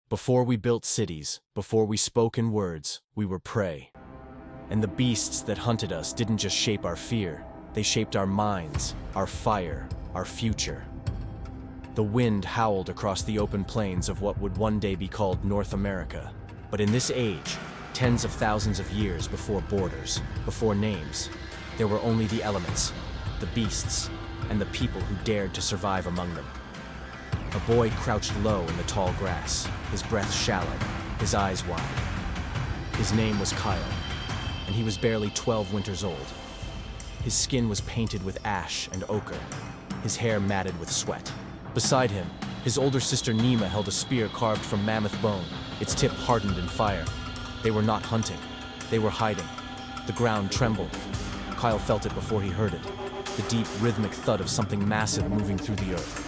Before we built cities, before we spoke in words, we were prey. And the beasts that hunted us didn't just shape our fear, they shaped our minds, our fire, our future. The wind howled across the open plains of what would one day be called North America. But in this age, tens of thousands of years before borders, before names, there were only the elements, the beasts, and the people who dared to survive among them. A boy crouched low in the tall grass, his breath shallow, his eyes wide. His name was Kael, and he was barely 12 winters old. His skin was painted with ash and ochre, his hair matted with sweat. Beside him, his older sister Nima held a spear carved from mammoth bone, its tip hardened in fire. They were not hunting, they were hiding. The ground trembled. Kael felt it before he heard it, the deep, rhythmic thud of something massive moving through the earth.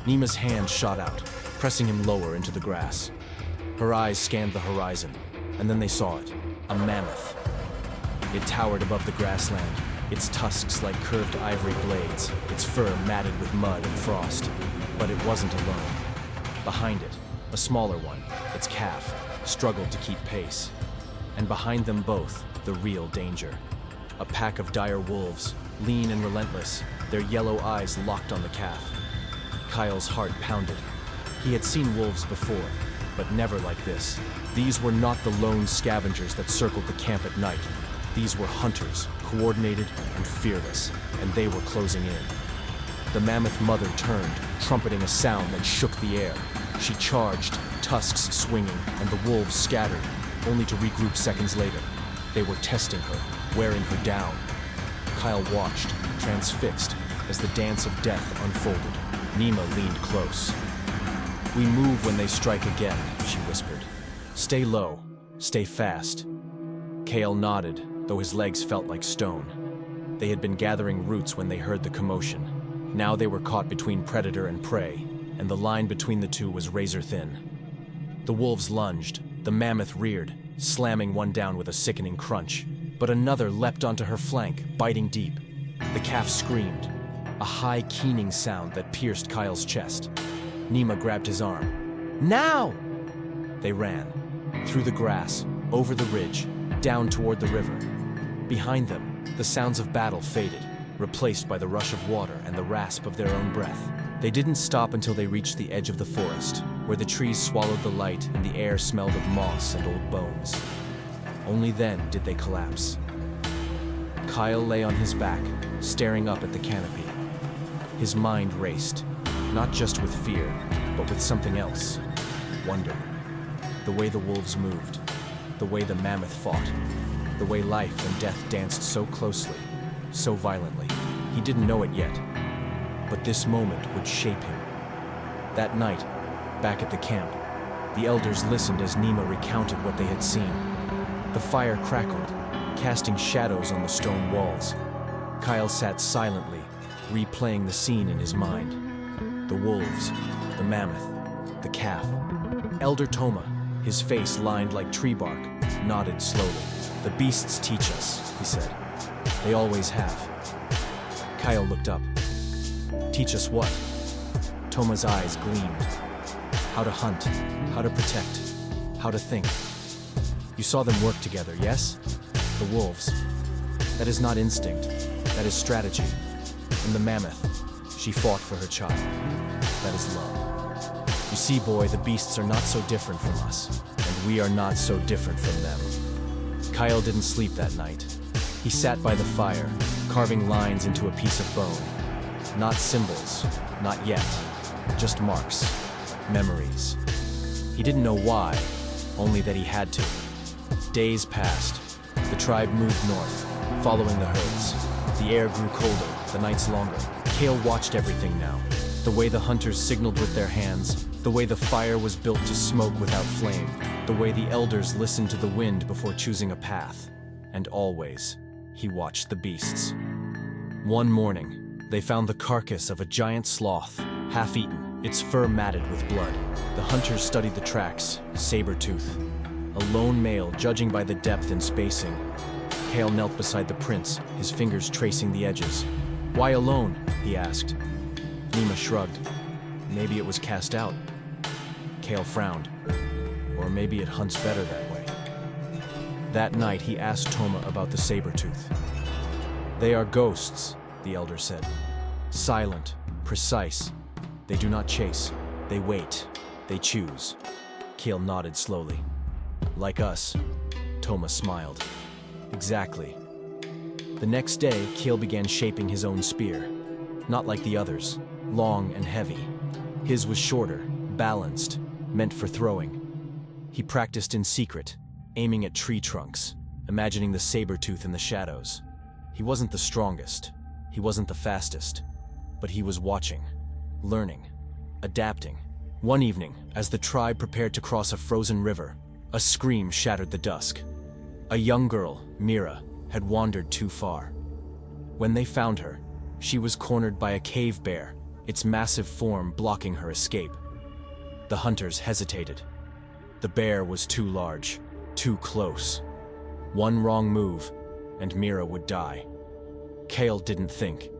Nima's hand shot out, pressing him lower into the grass. Her eyes scanned the horizon, and then they saw it, a mammoth. It towered above the grassland, its tusks like curved ivory blades, its fur matted with mud and frost. But it wasn't alone. Behind it, a smaller one, its calf, struggled to keep pace. And behind them both, the real danger. A pack of dire wolves, lean and relentless, their yellow eyes locked on the calf. Kael's heart pounded. He had seen wolves before, but never like this. These were not the lone scavengers that circled the camp at night. These were hunters, coordinated and fearless, and they were closing in. The mammoth mother turned, trumpeting a sound that shook the air. She charged, tusks swinging, and the wolves scattered, only to regroup seconds later. They were testing her, wearing her down. Kael watched, transfixed, as the dance of death unfolded. Nima leaned close. "We move when they strike again," she whispered. "Stay low, stay fast." Kael nodded, though his legs felt like stone. They had been gathering roots when they heard the commotion. Now they were caught between predator and prey, and the line between the two was razor thin. The wolves lunged, the mammoth reared, slamming one down with a sickening crunch. But another leapt onto her flank, biting deep. The calf screamed, a high, keening sound that pierced Kael's chest. Nima grabbed his arm. "Now!" They ran, through the grass, over the ridge, down toward the river. Behind them, the sounds of battle faded, replaced by the rush of water and the rasp of their own breath. They didn't stop until they reached the edge of the forest, where the trees swallowed the light and the air smelled of moss and old bones. Only then did they collapse. Kael lay on his back, staring up at the canopy. His mind raced, not just with fear, but with something else. Wonder. The way the wolves moved, the way the mammoth fought, the way life and death danced so closely, so violently. He didn't know it yet, but this moment would shape him. That night, back at the camp, the elders listened as Nima recounted what they had seen. The fire crackled, casting shadows on the stone walls. Kael sat silently, replaying the scene in his mind. The wolves, the mammoth, the calf. Elder Toma, his face lined like tree bark, nodded slowly. "The beasts teach us," he said. "They always have." Kael looked up. "Teach us what?" Toma's eyes gleamed. "How to hunt, how to protect, how to think." "You saw them work together, yes? The wolves. That is not instinct, that is strategy. And the mammoth, she fought for her child. That is love. You see, boy, the beasts are not so different from us, and we are not so different from them." Kael didn't sleep that night. He sat by the fire, carving lines into a piece of bone. Not symbols, not yet, just marks, memories. He didn't know why, only that he had to. Days passed. The tribe moved north, following the herds. The air grew colder, the nights longer. Kael watched everything now. The way the hunters signaled with their hands, the way the fire was built to smoke without flame, the way the elders listened to the wind before choosing a path. And always, he watched the beasts. One morning, they found the carcass of a giant sloth, half-eaten, its fur matted with blood. The hunters studied the tracks, saber-toothed. A lone male, judging by the depth and spacing. Kael knelt beside the prints, his fingers tracing the edges. "Why alone?" he asked. Nima shrugged. "Maybe it was cast out." Kael frowned. Or maybe it hunts better that way. That night, he asked Toma about the saber-tooth. They are ghosts, the elder said. Silent, precise. They do not chase. They wait. They choose. Kael nodded slowly. Like us. Toma smiled. Exactly. The next day, Kael began shaping his own spear. Not like the others, long and heavy. His was shorter, balanced, meant for throwing. He practiced in secret, aiming at tree trunks, imagining the saber-tooth in the shadows. He wasn't the strongest. He wasn't the fastest. But he was watching, learning, adapting. One evening, as the tribe prepared to cross a frozen river, a scream shattered the dusk. A young girl, Mira, had wandered too far. When they found her, she was cornered by a cave bear, its massive form blocking her escape. The hunters hesitated. The bear was too large, too close. One wrong move, and Mira would die. Kael didn't think.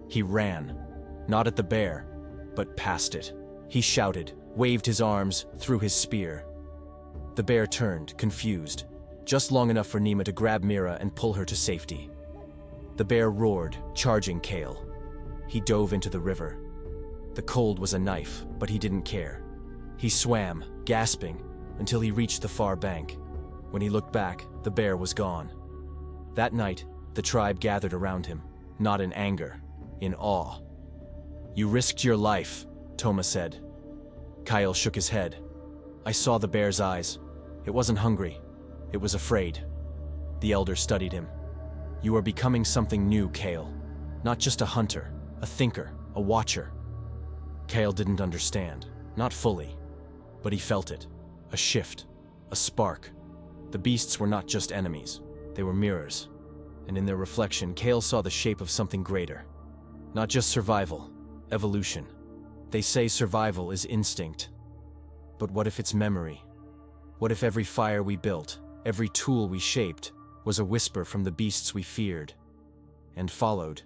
He ran, not at the bear, but past it. He shouted, waved his arms, threw his spear. The bear turned, confused, just long enough for Nima to grab Mira and pull her to safety. The bear roared, charging Kael. He dove into the river. The cold was a knife, but he didn't care. He swam, gasping, until he reached the far bank. When he looked back, the bear was gone. That night, the tribe gathered around him, not in anger, in awe. You risked your life, Toma said. Kael shook his head. I saw the bear's eyes. It wasn't hungry. It was afraid. The elder studied him. You are becoming something new, Kael. Not just a hunter, a thinker, a watcher. Kael didn't understand, not fully, but he felt it. A shift, a spark. The beasts were not just enemies, they were mirrors. And in their reflection, Kael saw the shape of something greater. Not just survival, evolution. They say survival is instinct. But what if it's memory? What if every fire we built, every tool we shaped, was a whisper from the beasts we feared and followed?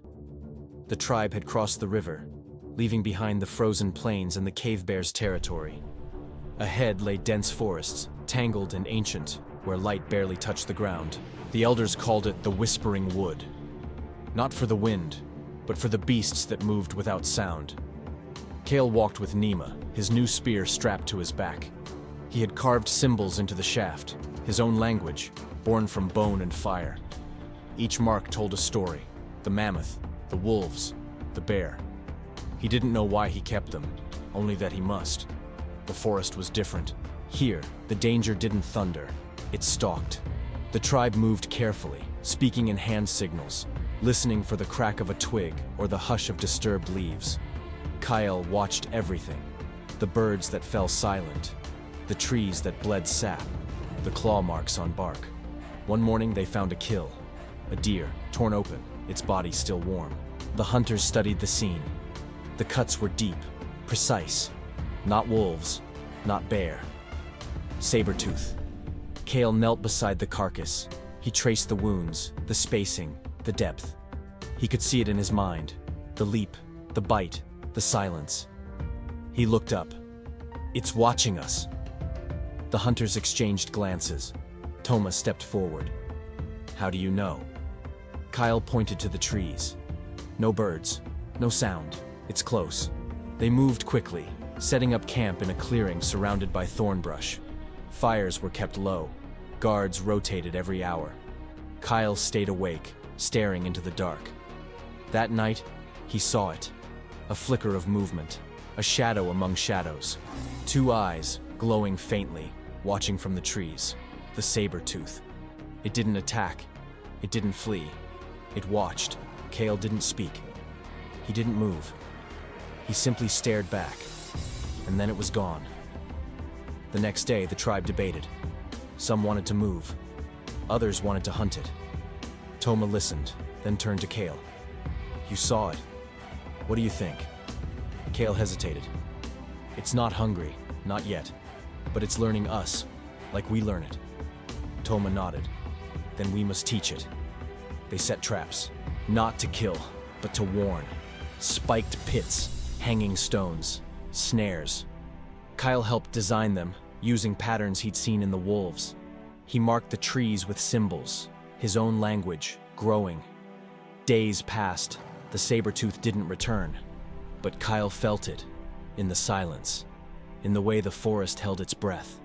The tribe had crossed the river, leaving behind the frozen plains and the cave bear's territory. Ahead lay dense forests, tangled and ancient, where light barely touched the ground. The elders called it the Whispering Wood. Not for the wind, but for the beasts that moved without sound. Kael walked with Nima, his new spear strapped to his back. He had carved symbols into the shaft, his own language, born from bone and fire. Each mark told a story: the mammoth, the wolves, the bear. He didn't know why he kept them, only that he must. The forest was different. Here, the danger didn't thunder, it stalked. The tribe moved carefully, speaking in hand signals, listening for the crack of a twig or the hush of disturbed leaves. Kael watched everything: the birds that fell silent, the trees that bled sap, the claw marks on bark. One morning they found a kill, a deer, torn open, its body still warm. The hunters studied the scene. The cuts were deep, precise. Not wolves, not bear. Saber-tooth. Kael knelt beside the carcass. He traced the wounds, the spacing, the depth. He could see it in his mind. The leap, the bite, the silence. He looked up. It's watching us. The hunters exchanged glances. Toma stepped forward. How do you know? Kael pointed to the trees. No birds, no sound. It's close. They moved quickly, setting up camp in a clearing surrounded by thorn brush. Fires were kept low. Guards rotated every hour. Kael stayed awake, staring into the dark. That night, he saw it. A flicker of movement, a shadow among shadows. Two eyes, glowing faintly, watching from the trees. The saber-tooth. It didn't attack. It didn't flee. It watched. Kael didn't speak. He didn't move. He simply stared back. And then it was gone. The next day, the tribe debated. Some wanted to move. Others wanted to hunt it. Toma listened, then turned to Kael. You saw it. What do you think? Kael hesitated. It's not hungry, not yet. But it's learning us, like we learn it. Toma nodded. Then we must teach it. They set traps, not to kill, but to warn. Spiked pits, hanging stones, snares. Kael helped design them, using patterns he'd seen in the wolves. He marked the trees with symbols, his own language, growing. Days passed, the saber-toothed didn't return. But Kael felt it, in the silence, in the way the forest held its breath.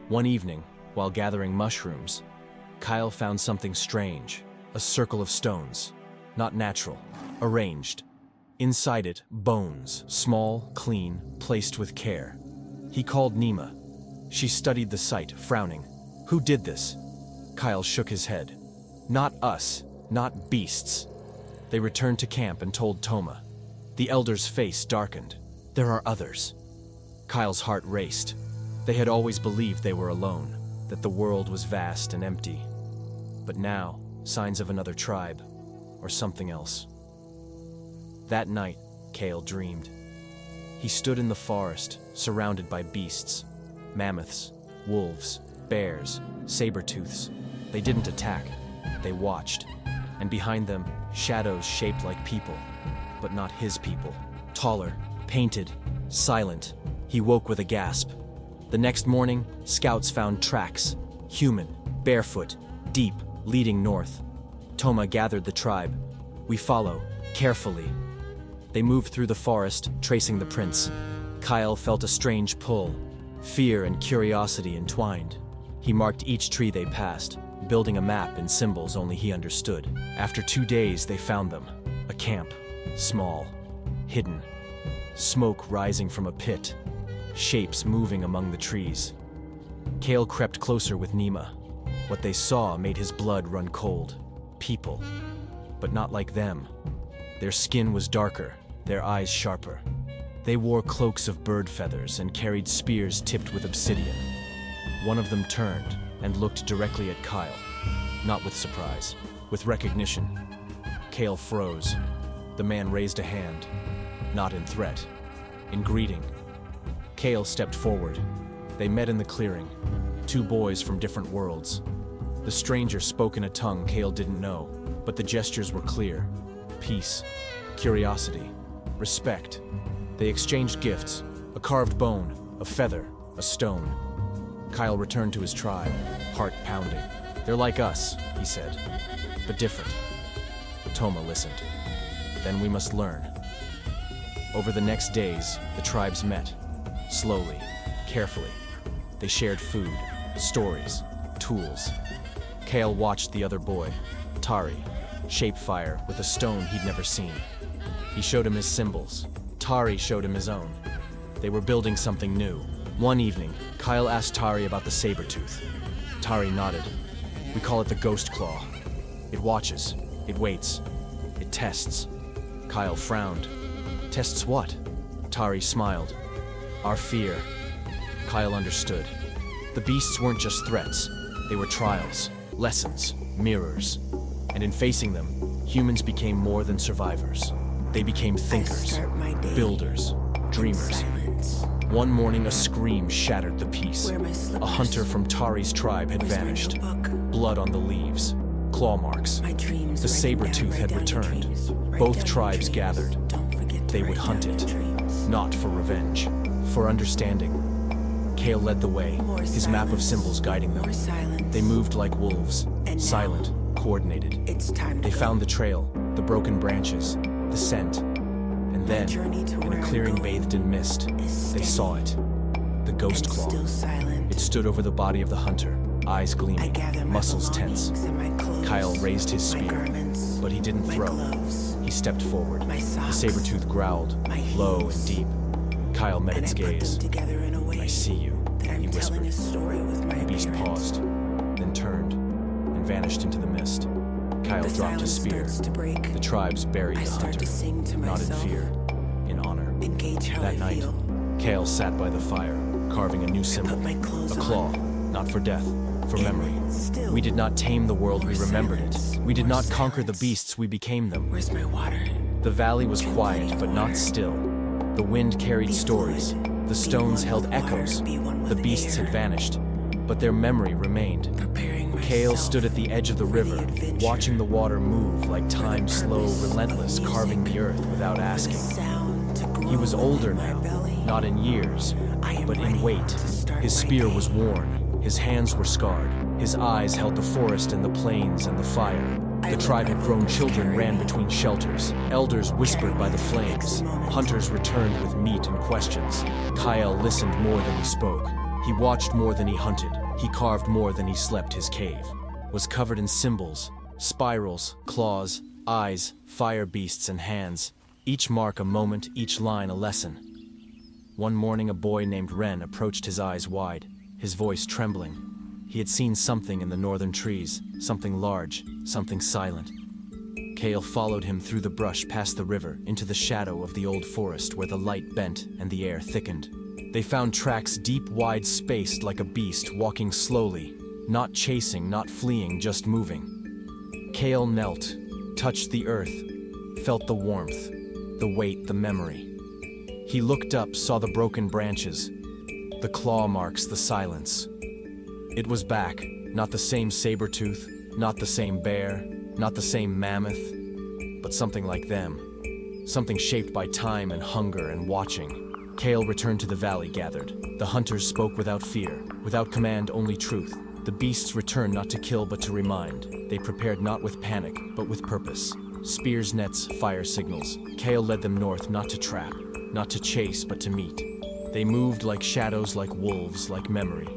One evening, while gathering mushrooms, Kael found something strange, a circle of stones, not natural, arranged. Inside it, bones, small, clean, placed with care. He called Nima. She studied the site, frowning. Who did this? Kael shook his head. Not us, not beasts. They returned to camp and told Toma. The elder's face darkened. There are others. Kael's heart raced. They had always believed they were alone, that the world was vast and empty. But now, signs of another tribe, or something else. That night, Kael dreamed. He stood in the forest, surrounded by beasts. Mammoths, wolves, bears, saber-tooths. They didn't attack, they watched. And behind them, shadows shaped like people, but not his people. Taller, painted, silent. He woke with a gasp. The next morning, scouts found tracks, human, barefoot, deep, leading north. Toma gathered the tribe. We follow, carefully. They moved through the forest, tracing the prints. Kael felt a strange pull, fear and curiosity entwined. He marked each tree they passed, building a map in symbols only he understood. After 2 days, they found them. A camp, small, hidden. Smoke rising from a pit, shapes moving among the trees. Kael crept closer with Nima. What they saw made his blood run cold. People, but not like them. Their skin was darker, their eyes sharper. They wore cloaks of bird feathers and carried spears tipped with obsidian. One of them turned and looked directly at Kael, not with surprise, with recognition. Kael froze. The man raised a hand, not in threat, in greeting. Kael stepped forward. They met in the clearing, 2 boys from different worlds. The stranger spoke in a tongue Kael didn't know, but the gestures were clear. Peace, curiosity, respect. They exchanged gifts, a carved bone, a feather, a stone. Kael returned to his tribe, heart pounding. They're like us, he said, but different. Toma listened. Then we must learn. Over the next days, the tribes met, slowly, carefully. They shared food, stories, tools. Kael watched the other boy, Tari, shape fire with a stone he'd never seen. He showed him his symbols. Tari showed him his own. They were building something new. One evening, Kael asked Tari about the saber-tooth. Tari nodded. We call it the ghost claw. It watches, it waits, it tests. Kael frowned. Tests what? Tari smiled. Our fear. Kael understood. The beasts weren't just threats. They were trials, lessons, mirrors. And in facing them, humans became more than survivors. They became thinkers, builders, dreamers. One morning, a scream shattered the peace. A hunter from Tari's tribe had vanished. Blood on the leaves, claw marks. The saber-tooth had returned. Both tribes gathered. They would hunt it, not for revenge, for understanding. Kael led the way, his map of symbols guiding them. They moved like wolves, silent, coordinated. They found the trail, the broken branches, the scent. And then, in a clearing bathed in mist, they saw it. The ghost claw. It stood over the body of the hunter, eyes gleaming, muscles tense. Kael raised his spear, but he didn't throw. He stepped forward. The saber-tooth growled, low and deep. Kael met its gaze. I see you, he whispered. The beast paused, then turned, and vanished into the mist. Kael dropped his spear. The tribes buried the hunter, not in fear, in honor. That night, Kael sat by the fire, carving a new symbol, a claw, not for death, for memory. We did not tame the world, we remembered it. We did not conquer the beasts, we became them. Where's my water? The valley was quiet, but not still. The wind carried stories. The stones held echoes. The beasts had vanished, but their memory remained. Kael stood at the edge of the river, watching the water move like time slow, relentless, carving the earth without asking. He was older now, not in years, but in weight. His spear was worn, his hands were scarred, his eyes held the forest and the plains and the fire. The tribe had grown children ran between shelters, elders whispered by the flames, hunters returned with meat and questions. Kael listened more than he spoke. He watched more than he hunted. He carved more than he slept. His cave was covered in symbols, spirals, claws, eyes, fire beasts and hands. Each mark a moment, each line a lesson. One morning a boy named Ren approached, his eyes wide, his voice trembling. He had seen something in the northern trees, something large, something silent. Kael followed him through the brush past the river into the shadow of the old forest where the light bent and the air thickened. They found tracks deep, wide, spaced like a beast walking slowly, not chasing, not fleeing, just moving. Kael knelt, touched the earth, felt the warmth, the weight, the memory. He looked up, saw the broken branches, the claw marks, the silence. It was back, not the same saber-tooth, not the same bear, not the same mammoth, but something like them. Something shaped by time and hunger and watching. Kael returned to the valley, gathered. The hunters spoke without fear, without command, only truth. The beasts returned not to kill but to remind. They prepared not with panic, but with purpose. Spears, nets, fire signals. Kael led them north, not to trap, not to chase, but to meet. They moved like shadows, like wolves, like memory.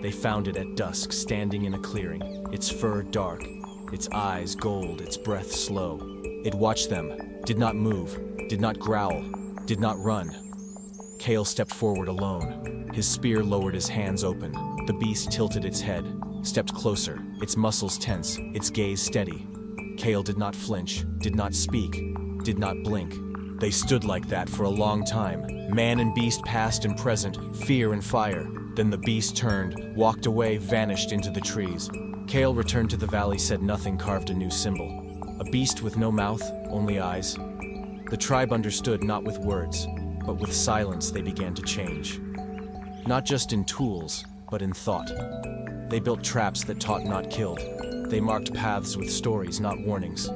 They found it at dusk, standing in a clearing, its fur dark, its eyes gold, its breath slow. It watched them, did not move, did not growl, did not run. Kael stepped forward alone. His spear lowered, his hands open. The beast tilted its head, stepped closer, its muscles tense, its gaze steady. Kael did not flinch, did not speak, did not blink. They stood like that for a long time. Man and beast, past and present, fear and fire. Then the beast turned, walked away, vanished into the trees. Kael returned to the valley, said nothing, carved a new symbol. A beast with no mouth, only eyes. The tribe understood, not with words, but with silence. They began to change. Not just in tools, but in thought. They built traps that taught, not killed. They marked paths with stories, not warnings.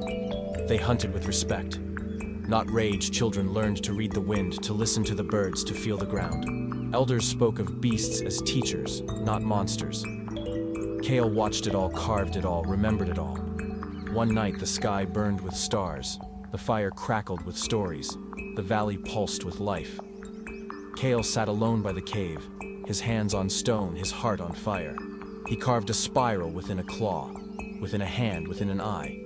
They hunted with respect, not rage. Children learned to read the wind, to listen to the birds, to feel the ground. Elders spoke of beasts as teachers, not monsters. Kael watched it all, carved it all, remembered it all. One night the sky burned with stars, the fire crackled with stories, the valley pulsed with life. Kael sat alone by the cave, his hands on stone, his heart on fire. He carved a spiral within a claw, within a hand, within an eye.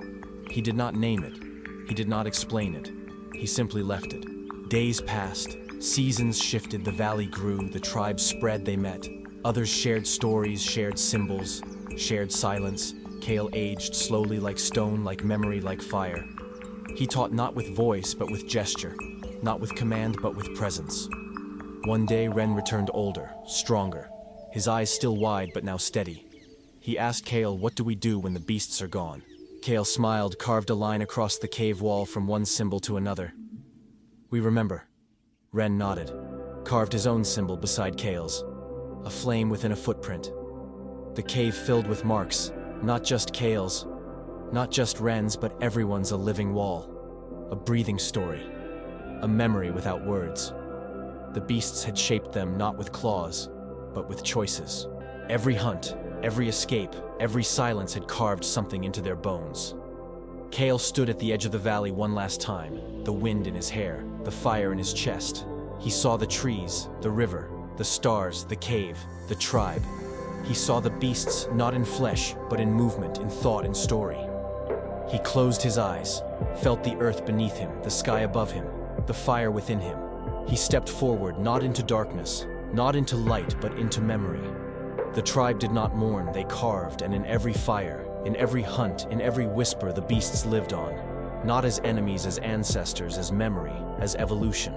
He did not name it, he did not explain it, he simply left it. Days passed, seasons shifted, the valley grew, the tribe spread, they met. Others shared stories, shared symbols, shared silence. Kael aged slowly, like stone, like memory, like fire. He taught not with voice, but with gesture, not with command, but with presence. One day, Ren returned older, stronger, his eyes still wide, but now steady. He asked Kael, "What do we do when the beasts are gone?" Kael smiled, carved a line across the cave wall from one symbol to another. "We remember." Ren nodded, carved his own symbol beside Kael's, a flame within a footprint. The cave filled with marks, not just Kael's, not just Ren's, but everyone's, a living wall, a breathing story, a memory without words. The beasts had shaped them not with claws, but with choices. Every hunt, every escape, every silence had carved something into their bones. Kael stood at the edge of the valley one last time, the wind in his hair, the fire in his chest. He saw the trees, the river, the stars, the cave, the tribe. He saw the beasts not in flesh, but in movement, in thought, in story. He closed his eyes, felt the earth beneath him, the sky above him, the fire within him. He stepped forward, not into darkness, not into light, but into memory. The tribe did not mourn, they carved, and in every fire, in every hunt, in every whisper, the beasts lived on. Not as enemies, as ancestors, as memory, as evolution.